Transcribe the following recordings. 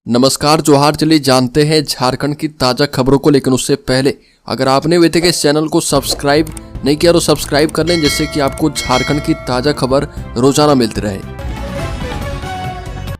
नमस्कार, जोहार। चलिए जानते हैं झारखंड की ताज़ा खबरों को, लेकिन उससे पहले अगर आपने अभी तक इस चैनल को सब्सक्राइब नहीं किया तो सब्सक्राइब कर लें, जिससे कि आपको झारखंड की ताज़ा खबर रोजाना मिलती रहे।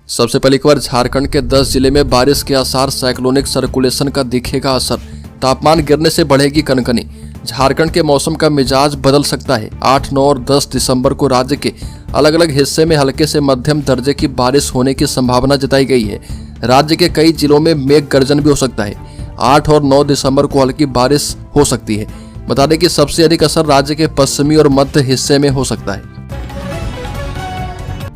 सबसे पहले एक बार झारखंड के 10 जिले में बारिश के आसार, साइक्लोनिक सर्कुलेशन का दिखेगा असर, तापमान गिरने से बढ़ेगी कनकनी। झारखंड के मौसम का मिजाज बदल सकता है। 8, 9 और 10 दिसंबर को राज्य के अलग अलग हिस्से में हल्के से मध्यम दर्जे की बारिश होने की संभावना जताई गई है। राज्य के कई जिलों में मेघ गर्जन भी हो सकता है। 8 और 9 दिसंबर को हल्की बारिश हो सकती है। बता दें कि सबसे अधिक असर राज्य के पश्चिमी और मध्य हिस्से में हो सकता है।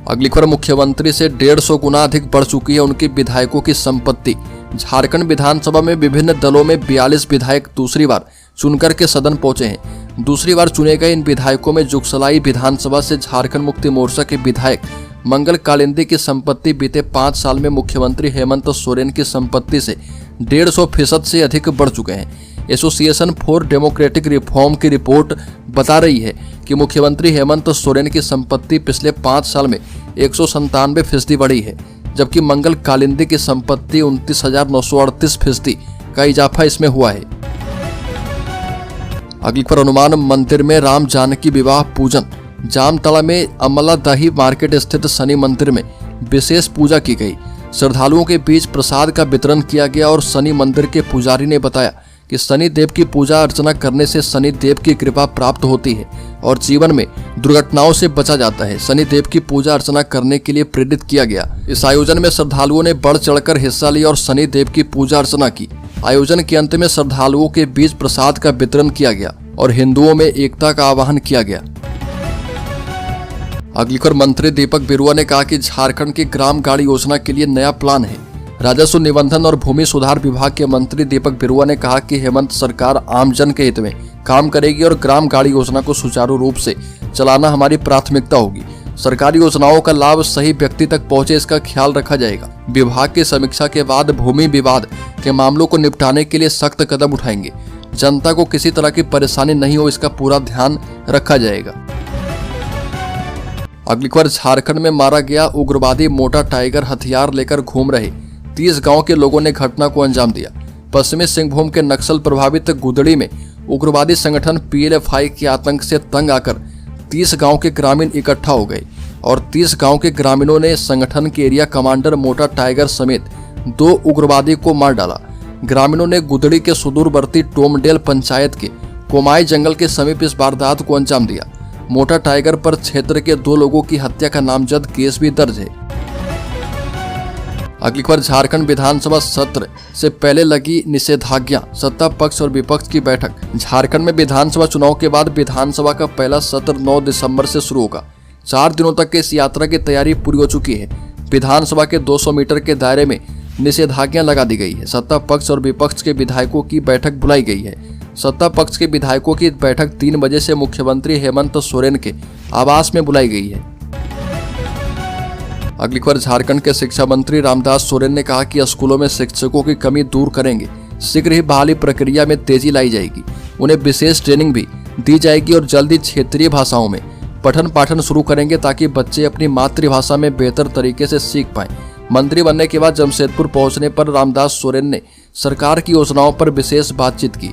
अगली खबर, मुख्यमंत्री से 150 गुना अधिक बढ़ चुकी है उनके विधायकों की संपत्ति। झारखंड विधानसभा में विभिन्न दलों में 42 विधायक दूसरी बार चुनकर के सदन पहुंचे हैं। दूसरी बार चुने गए इन विधायकों में जुगसलाई विधानसभा से झारखंड मुक्ति मोर्चा के विधायक मंगल कालिंदी की संपत्ति बीते 5 साल में मुख्यमंत्री हेमंत सोरेन की संपत्ति से 150% से अधिक बढ़ चुके हैं। एसोसिएशन फॉर डेमोक्रेटिक रिफॉर्म की रिपोर्ट बता रही है कि मुख्यमंत्री हेमंत सोरेन की संपत्ति पिछले 5 साल में 197% बढ़ी है, जबकि मंगल कालिंदी की संपत्ति 29,938% का इजाफा इसमें हुआ है। अगली खबर, हनुमान मंदिर में राम जानकी विवाह पूजन। जामताड़ा में अमलादही मार्केट स्थित शनि मंदिर में विशेष पूजा की गई। श्रद्धालुओं के बीच प्रसाद का वितरण किया गया और शनि मंदिर के पुजारी ने बताया कि शनि देव की पूजा अर्चना करने से शनि देव की कृपा प्राप्त होती है और जीवन में दुर्घटनाओं से बचा जाता है। शनि देव की पूजा अर्चना करने के लिए प्रेरित किया गया। इस आयोजन में श्रद्धालुओं ने बढ़ चढ़कर हिस्सा लिया और शनि देव की पूजा अर्चना की। आयोजन के अंत में श्रद्धालुओं के बीच प्रसाद का वितरण किया गया और हिंदुओं में एकता का आह्वान किया गया। अगली खबर, मंत्री दीपक बिरुआ ने कहा कि झारखंड की ग्राम गाड़ी योजना के लिए नया प्लान है। राजस्व निबंधन और भूमि सुधार विभाग के मंत्री दीपक बिरुआ ने कहा कि हेमंत सरकार आमजन के हित में काम करेगी और ग्राम गाड़ी योजना को सुचारू रूप से चलाना हमारी प्राथमिकता होगी। सरकारी योजनाओं का लाभ सही व्यक्ति तक पहुंचे, इसका ख्याल रखा जाएगा। विभाग की समीक्षा के बाद भूमि विवाद के मामलों को निपटाने के लिए सख्त कदम उठाएंगे। जनता को किसी तरह की परेशानी नहीं हो, इसका पूरा ध्यान रखा जाएगा। अगली खबर, झारखंड में मारा गया उग्रवादी मोटा टाइगर। हथियार लेकर घूम रहे 30 गांव के लोगों ने घटना को अंजाम दिया। पश्चिमी सिंहभूम के नक्सल प्रभावित गुदड़ी में उग्रवादी संगठन PLFI के आतंक से तंग आकर 30 गांव के ग्रामीण इकट्ठा हो गए और 30 गांव के ग्रामीणों ने संगठन के एरिया कमांडर मोटा टाइगर समेत 2 उग्रवादी को मार डाला। ग्रामीणों ने गुदड़ी के सुदूरवर्ती टोमडेल पंचायत के कोमाई जंगल के समीप इस वारदात को अंजाम दिया। मोटा टाइगर पर क्षेत्र के 2 लोगों की हत्या का नामजद केस भी दर्ज है। अगली खबर, झारखंड विधानसभा सत्र से पहले लगी निषेधाज्ञा। सत्ता पक्ष और विपक्ष की बैठक। झारखंड में विधानसभा चुनाव के बाद विधानसभा का पहला सत्र 9 दिसंबर से शुरू होगा। 4 दिनों तक की इस यात्रा की तैयारी पूरी हो चुकी है। विधानसभा के 200 मीटर के दायरे में निषेधाज्ञा लगा दी गई है। सत्ता पक्ष और विपक्ष के विधायकों की बैठक बुलाई गई है। सत्ता पक्ष के विधायकों की बैठक 3 बजे से मुख्यमंत्री हेमंत सोरेन के आवास में बुलाई गई है। अगली खबर, झारखंड के शिक्षा मंत्री रामदास सोरेन ने कहा कि स्कूलों में शिक्षकों की कमी दूर करेंगे। शीघ्र ही बहाली प्रक्रिया में तेजी लाई जाएगी। उन्हें विशेष ट्रेनिंग भी दी जाएगी और जल्दी क्षेत्रीय भाषाओं में पठन पाठन शुरू करेंगे ताकि बच्चे अपनी मातृभाषा में बेहतर तरीके से सीख पाएं। मंत्री बनने के बाद जमशेदपुर पहुंचने पर रामदास सोरेन ने सरकार की योजनाओं पर विशेष बातचीत की।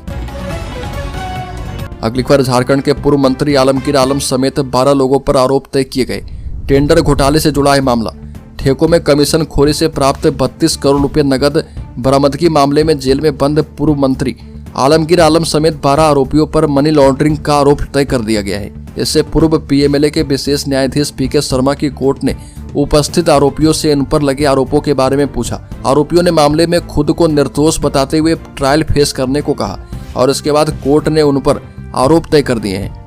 अगली खबर, झारखंड के पूर्व मंत्री आलमगीर आलम समेत 12 लोगों पर आरोप तय किए गए। टेंडर घोटाले से जुड़ा है मामला। ठेकों में कमीशन खोरी से प्राप्त 32 करोड़ रुपए नगद बरामदगी मामले में जेल में बंद पूर्व मंत्री आलमगीर आलम समेत 12 आरोपियों पर मनी लॉन्ड्रिंग का आरोप तय कर दिया गया है। इससे पूर्व PMLA के विशेष न्यायाधीश PK शर्मा की कोर्ट ने उपस्थित आरोपियों से इन पर लगे आरोपों के बारे में पूछा। आरोपियों ने मामले में खुद को निर्दोष बताते हुए ट्रायल फेस करने को कहा और इसके बाद कोर्ट ने उन पर आरोप तय कर दिए हैं।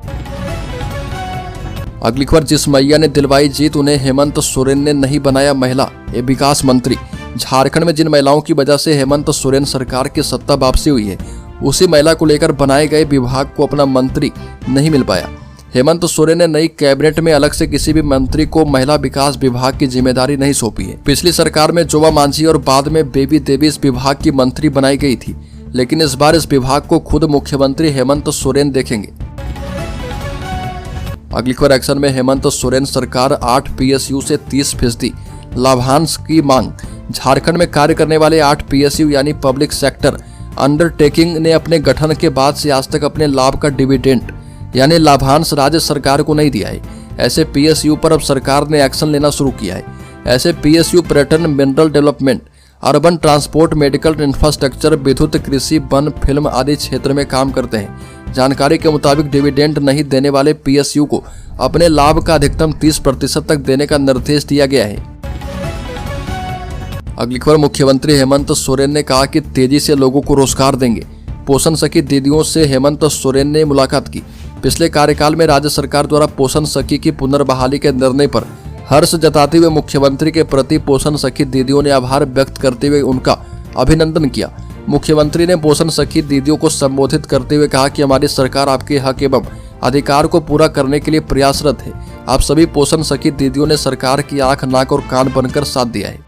अगली खबर, जिस मैया ने दिलवाई जीत उन्हें हेमंत सोरेन ने नहीं बनाया महिला विकास मंत्री। झारखंड में जिन महिलाओं की वजह से हेमंत सोरेन सरकार की सत्ता वापसी हुई है, उसी महिला को लेकर बनाए गए विभाग को अपना मंत्री नहीं मिल पाया। हेमंत सोरेन ने नई कैबिनेट में अलग से किसी भी मंत्री को महिला विकास विभाग की जिम्मेदारी नहीं सौंपी है। पिछली सरकार में जोबा मांझी और बाद में बेबी देवी इस विभाग की मंत्री बनाई गई थी, लेकिन इस बार इस विभाग को खुद मुख्यमंत्री हेमंत सोरेन देखेंगे। अगली खबर, एक्शन में हेमंत सोरेन सरकार 8 PSU से 30% लाभांश की मांग। झारखंड में कार्य करने वाले 8 PSU यानी पब्लिक सेक्टर अंडरटेकिंग ने अपने गठन के बाद से आज तक अपने लाभ का डिविडेंड यानी लाभांश राज्य सरकार को नहीं दिया है। ऐसे PSU पर अब सरकार ने एक्शन लेना शुरू किया है। ऐसे PSU पर्यटन, mineral development, urban transport, medical infrastructure, विद्युत, कृषि, वन, फिल्म आदि क्षेत्र में काम करते हैं। जानकारी के मुताबिक डिविडेंड नहीं देने वाले PSU को अपने लाभ का अधिकतम 30% तक देने का निर्देश दिया गया है। अगली खबर, मुख्यमंत्री हेमंत सोरेन ने कहा कि तेजी से लोगों को रोजगार देंगे। पोषण सखी दीदियों से हेमंत सोरेन ने मुलाकात की। पिछले कार्यकाल में राज्य सरकार द्वारा पोषण सखी की पुनर्बहाली के निर्णय पर हर्ष जताते हुए मुख्यमंत्री के प्रति पोषण सखी दीदियों ने आभार व्यक्त करते हुए उनका अभिनंदन किया। मुख्यमंत्री ने पोषण सखी दीदियों को संबोधित करते हुए कहा कि हमारी सरकार आपके हक एवं अधिकार को पूरा करने के लिए प्रयासरत है। आप सभी पोषण सखी दीदियों ने सरकार की आंख, नाक और कान बनकर साथ दिया है।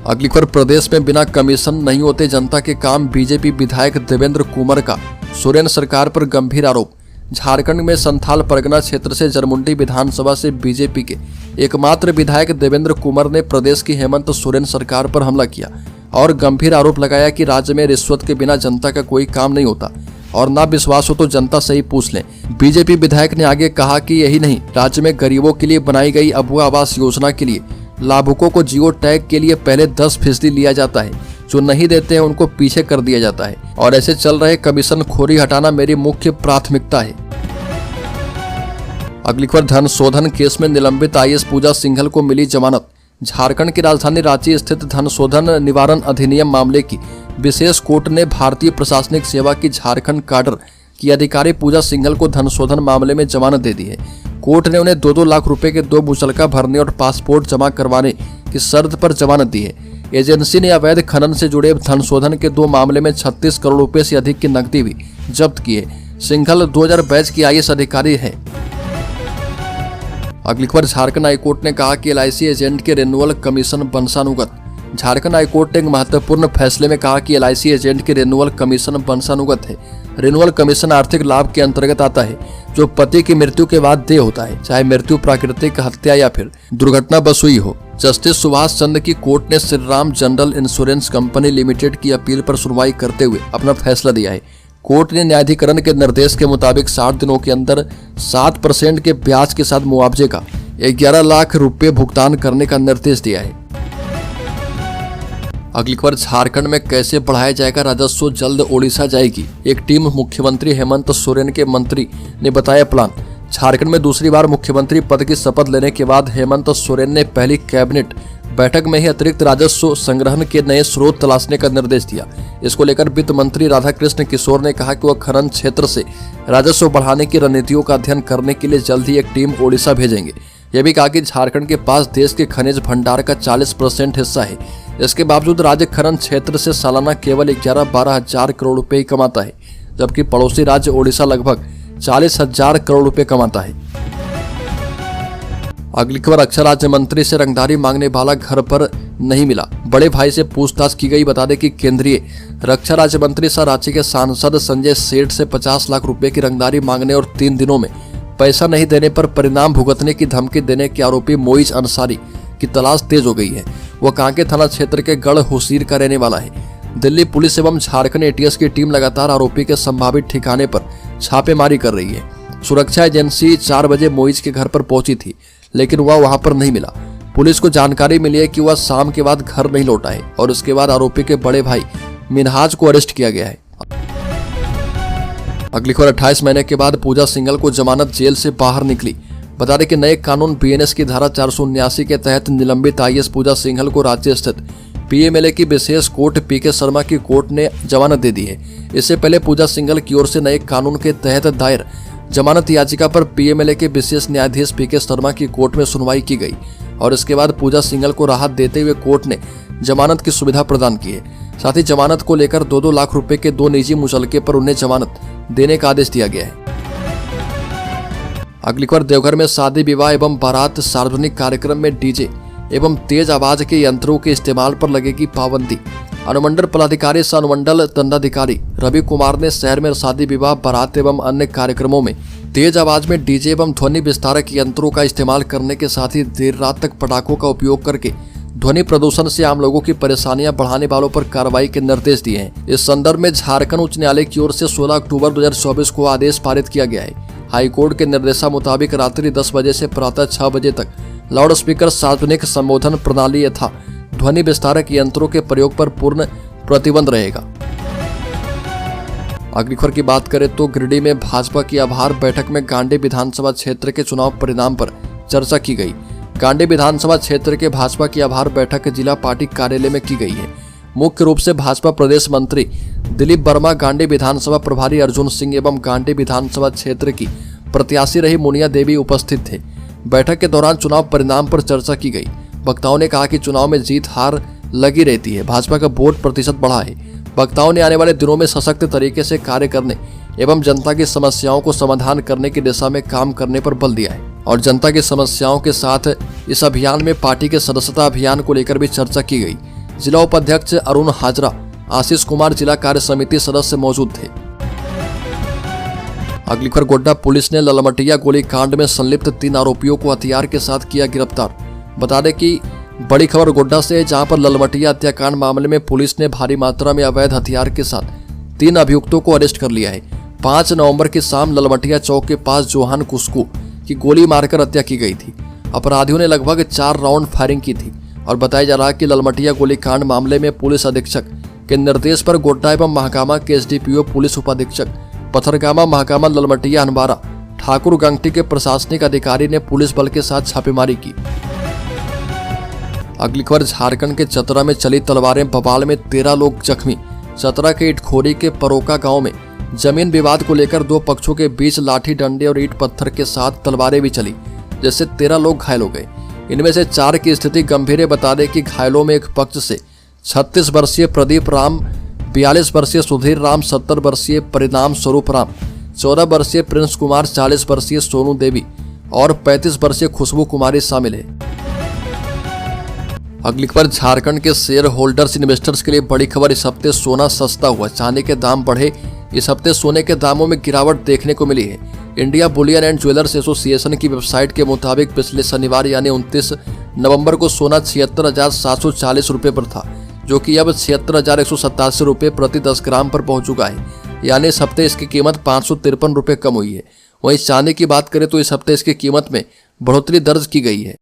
अगली खबर, प्रदेश में बिना कमीशन नहीं होते जनता के काम। बीजेपी विधायक देवेंद्र कुमार का सोरेन सरकार पर गंभीर आरोप। झारखंड में संथाल परगना क्षेत्र से जरमुंडी विधानसभा से बीजेपी के एकमात्र विधायक देवेंद्र कुमार ने प्रदेश की हेमंत सोरेन सरकार पर हमला किया और गंभीर आरोप लगाया कि राज्य में रिश्वत के बिना जनता का कोई काम नहीं होता और ना विश्वास हो तो जनता से ही पूछ लें। बीजेपी विधायक ने आगे कहा कि यही नहीं, राज्य में गरीबों के लिए बनाई गई अबुआ आवास योजना के लिए लाभुकों को जियो टैग के लिए पहले 10% लिया जाता है, जो नहीं देते हैं उनको पीछे कर दिया जाता है और ऐसे चल रहे कमीशन खोरी हटाना मेरी मुख्य प्राथमिकता है। अगली खबर, धन शोधन केस में निलंबित IAS पूजा सिंघल को मिली जमानत। झारखंड की राजधानी रांची स्थित धन शोधन निवारण अधिनियम मामले की विशेष कोर्ट ने भारतीय प्रशासनिक सेवा की झारखंड काडर की अधिकारी पूजा सिंघल को धन शोधन मामले में जमानत दे दी है। कोर्ट ने उन्हें 2-2 लाख रुपए के 2 मुचलका भरने और पासपोर्ट जमा करवाने की शर्त पर जमानत दी है। एजेंसी ने अवैध खनन से जुड़े धन शोधन के 2 मामले में 36 करोड़ रुपए से अधिक की नकदी भी जब्त की है। सिंघल 2000 बैच की IAS अधिकारी है। अगली खबर, झारखंड हाईकोर्ट ने कहा कि LIC एजेंट के रिन्यूअल कमीशन वंशानुगत। झारखंड हाईकोर्ट ने एक महत्वपूर्ण फैसले में कहा कि LIC एजेंट के रिन्यूअल कमीशन वंशानुगत है। रिन्यूअल कमीशन आर्थिक लाभ के अंतर्गत आता है जो पति की मृत्यु के बाद देय होता है, चाहे मृत्यु प्राकृतिक हत्या या फिर दुर्घटना बस हुई हो। जस्टिस सुभाष चंद्र की कोर्ट ने Shri Ram general insurance company limited की अपील पर सुनवाई करते हुए अपना फैसला दिया है। कोर्ट ने न्यायाधिकरण के निर्देश के मुताबिक 60 दिनों के अंदर 7% के ब्याज के साथ मुआवजे का 11 लाख रुपए भुगतान करने का निर्देश दिया है। अगली खबर, झारखंड में कैसे बढ़ाया जाएगा राजस्व, जल्द ओडिशा जाएगी। एक टीम मुख्यमंत्री हेमंत सोरेन के मंत्री ने बताया प्लान। झारखंड में दूसरी बार मुख्यमंत्री पद की शपथ लेने के बाद हेमंत सोरेन ने पहली कैबिनेट बैठक में ही अतिरिक्त राजस्व संग्रहण के नए स्रोत तलाशने का निर्देश दिया। इसको लेकर वित्त मंत्री राधाकृष्ण किशोर ने कहा कि वह खनन क्षेत्र से राजस्व बढ़ाने की रणनीतियों का अध्ययन करने के लिए जल्द ही एक टीम ओडिशा भेजेंगे। यह भी कहा कि झारखंड के पास देश के खनिज भंडार का 40% हिस्सा है। इसके बावजूद राज्य खनन क्षेत्र से सालाना केवल 11-12 हजार करोड़ रुपए ही कमाता है, जबकि पड़ोसी राज्य ओडिशा लगभग 40,000 करोड़ रुपए कमाता है। अगली खबर, रक्षा राज्य मंत्री से रंगदारी मांगने वाला घर पर नहीं मिला, बड़े भाई से पूछताछ की गई। बता दें कि केंद्रीय रक्षा राज्य मंत्री सह रांची के सांसद संजय सेठ से 50 लाख रुपए की रंगदारी मांगने और 3 दिनों में पैसा नहीं देने पर परिणाम भुगतने की धमकी देने के आरोपी मोइज अंसारी की तलाश तेज हो गई है। वह कांके थाना क्षेत्र के गढ़ हुसीर का रहने वाला है। दिल्ली पुलिस एवं झारखंड ATS की टीम लगातार आरोपी के संभावित ठिकाने पर छापेमारी कर रही है। सुरक्षा एजेंसी 4 बजे मोइज के घर पर पहुंची थी, लेकिन वह वहां पर नहीं मिला। पुलिस को जानकारी मिली है कि वह शाम के बाद घर नहीं लौटा है और उसके बाद आरोपी के बड़े भाई मिनहाज को अरेस्ट किया गया है। अगली खबर, 28 महीने के बाद पूजा सिंघल को जमानत, जेल से बाहर निकली। बता दें कि नए कानून BNS की धारा 479 के तहत निलंबित IAS पूजा सिंघल को राज्य स्थित PMLA की विशेष कोर्ट PK शर्मा की कोर्ट ने जमानत दे दी है। इससे पहले पूजा सिंघल की ओर से नए कानून के तहत दायर जमानत याचिका पर PMLA के विशेष न्यायाधीश PK शर्मा की कोर्ट में सुनवाई की गई और इसके बाद पूजा सिंघल को राहत देते हुए कोर्ट ने जमानत की सुविधा प्रदान की है। साथ ही जमानत को लेकर 2-2 लाख रुपए के 2 निजी मुचलके पर उन्हें जमानत देने का आदेश दिया गया है। अगली खबर, देवघर में शादी विवाह एवं बारात सार्वजनिक कार्यक्रम में डीजे एवं तेज आवाज के यंत्रों के इस्तेमाल पर लगेगी पाबंदी। अनुमंडल पदाधिकारी सह अनुमंडल दंडाधिकारी रवि कुमार ने शहर में शादी विवाह, बारात एवं अन्य कार्यक्रमों में तेज आवाज में डीजे एवं ध्वनि विस्तारक यंत्रों का इस्तेमाल करने के साथ ही देर रात तक पटाखों का उपयोग करके ध्वनि प्रदूषण से आम लोगों की परेशानियां बढ़ाने वालों पर कार्रवाई के निर्देश दिए हैं। इस संदर्भ में झारखंड उच्च न्यायालय की ओर से 16 अक्टूबर 2024 को आदेश पारित किया गया है। हाईकोर्ट के निर्देशानुसार रात्रि 10 बजे से प्रातः 6 बजे तक लाउड स्पीकर, सार्वजनिक संबोधन प्रणाली तथा ध्वनि विस्तारक यंत्रों के प्रयोग पर पूर्ण प्रतिबंध रहेगा। अगली खबर की बात करें तो गिरिडीह में भाजपा की आभार बैठक में गांडी विधानसभा क्षेत्र के चुनाव परिणाम पर चर्चा की गई। गांडी विधानसभा क्षेत्र के भाजपा की आभार बैठक जिला पार्टी कार्यालय में की गई है। मुख्य रूप से भाजपा प्रदेश मंत्री दिलीप वर्मा, गांडी विधानसभा प्रभारी अर्जुन सिंह एवं गांडी विधानसभा क्षेत्र की प्रत्याशी रही मुनिया देवी उपस्थित थे। बैठक के दौरान चुनाव परिणाम पर चर्चा की गई। वक्ताओं ने कहा कि चुनाव में जीत हार लगी रहती है, भाजपा का वोट प्रतिशत बढ़ा है। वक्ताओं ने आने वाले दिनों में सशक्त तरीके से कार्य करने एवं जनता की समस्याओं को समाधान करने की दिशा में काम करने पर बल दिया है और जनता की समस्याओं के साथ इस अभियान में पार्टी के सदस्यता अभियान को लेकर भी चर्चा की गई। जिला उपाध्यक्ष अरुण हाजरा, आशीष कुमार जिला कार्य समिति सदस्य मौजूद थे। अगली खबर, गोड्डा पुलिस ने ललमटिया गोलीकांड में संलिप्त 3 आरोपियों को हथियार के साथ किया गिरफ्तार। बता दें कि बड़ी खबर गोड्डा से है, जहां पर ललमटिया हत्याकांड मामले में पुलिस ने भारी मात्रा में अवैध हथियार के साथ 3 अभियुक्तों को अरेस्ट कर लिया है। 5 नवंबर की शाम ललमटिया चौक के पास जोहान कुस्कू की गोली मारकर हत्या की गई थी। अपराधियों ने लगभग 4 राउंड फायरिंग की थी और बताया जा रहा है कि ललमटिया गोलीकांड मामले में पुलिस अधीक्षक के निर्देश पर गोड्डा एवं महागामा के एसडीपीओ, पुलिस उपाधीक्षक पथरगामा, महागामा, ललमटिया, हनबारा, ठाकुर गंगटी के प्रशासनिक अधिकारी ने पुलिस बल के साथ छापेमारी की। अगली खबर, झारखंड के चतरा में चली तलवारें बवाल में 13 लोग जख्मी। चतरा के इटखोरी के परोका गांव में जमीन विवाद को लेकर 2 पक्षों के बीच लाठी डंडे और ईंट पत्थर के साथ तलवारें भी चली, जिससे 13 लोग घायल हो गए। इनमें से 4 की स्थिति गंभीर है। बता दें कि घायलों में एक पक्ष से 36 वर्षीय प्रदीप राम, 42 वर्षीय सुधीर राम, 70 वर्षीय परिणाम स्वरूप राम, 14 वर्षीय प्रिंस कुमार, 40 वर्षीय सोनू देवी और 35 वर्षीय खुशबू कुमारी शामिल है। अगली खबर, झारखंड के शेयर होल्डर्स इन्वेस्टर्स के लिए बड़ी खबर। इस हफ्ते सोना सस्ता हुआ, चांदी के दाम बढ़े। इस हफ्ते सोने के दामों में गिरावट देखने को मिली है। India Boolean and jewellers association की वेबसाइट के मुताबिक पिछले शनिवार यानी 29 नवंबर को सोना 76,740 रुपये पर था, जो कि अब 76,187 रुपये प्रति 10 ग्राम पर पहुंच चुका है। यानी इस हफ्ते इसकी कीमत 553 रुपये कम हुई है। वहीं चांदी की बात करें तो इस हफ्ते इसकी कीमत में बढ़ोतरी दर्ज की गई है।